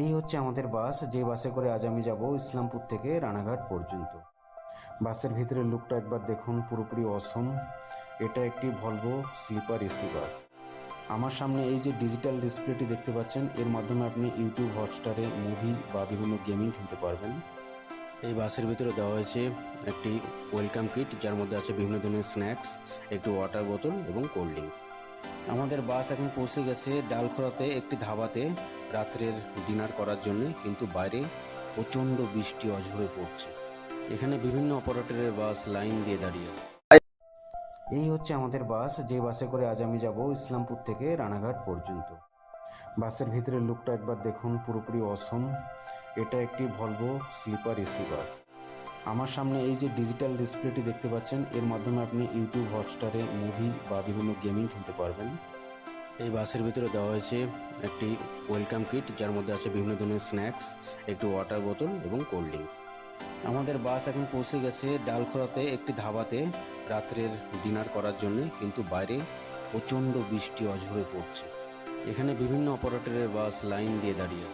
এই হচ্ছে আমাদের বাস, যে বাসে করে আজ আমি যাব ইসলামপুর থেকে রানাঘাট পর্যন্ত। বাসের ভিতরের লুকটা একবার দেখুন, পুরোপুরি অসম। এটা একটি ভলভো স্লিপার এসি বাস। আমার সামনে এই যে ডিজিটাল ডিসপ্লেটি দেখতে পাচ্ছেন, এর মাধ্যমে আপনি ইউটিউব হটস্টারে মুভি বা বিভিন্ন গেমিং খেলতে পারবেন। এই বাসের ভিতরে দেওয়া হয়েছে একটি ওয়েলকাম কিট, যার মধ্যে আছে বিভিন্ন ধরনের স্ন্যাক্স, একটি ওয়াটার বোতল এবং কোল্ড ড্রিঙ্কস। আমাদের বাস এখন পৌঁছে গেছে ডালখোলাতে একটি ধাবাতে রাত্রের ডিনার করার জন্য, কিন্তু বাইরে প্রচণ্ড বৃষ্টি অঝরে পড়ছে। এখানে বিভিন্ন অপারেটরের বাস লাইন দিয়ে দাঁড়িয়ে। এই হচ্ছে আমাদের বাস, যে বাসে করে আজ আমি যাব ইসলামপুর থেকে রানাঘাট পর্যন্ত। বাসের ভিতরের লুকটা একবার দেখুন, পুরোপুরি অসম। এটা একটি ভলভো স্লিপার এসি বাস। আমার সামনে এই যে ডিজিটাল ডিসপ্লেটি দেখতে পাচ্ছেন, এর মাধ্যমে আপনি ইউটিউব হটস্টারে মুভি বা বিভিন্ন গেমিং খেলতে পারবেন। এই বাসের ভিতরে দেওয়া হয়েছে একটি ওয়েলকাম কিট, যার মধ্যে আছে বিভিন্ন ধরনের স্ন্যাক্স, একটি ওয়াটার বোতল এবং কোল্ড ড্রিঙ্কস। আমাদের বাস এখন পৌঁছে গেছে ডালখোলাতে একটি ধাবাতে রাত্রের ডিনার করার জন্য, কিন্তু বাইরে প্রচণ্ড বৃষ্টি অঝরে পড়ছে। এখানে বিভিন্ন অপারেটরের বাস লাইন দিয়ে দাঁড়িয়ে।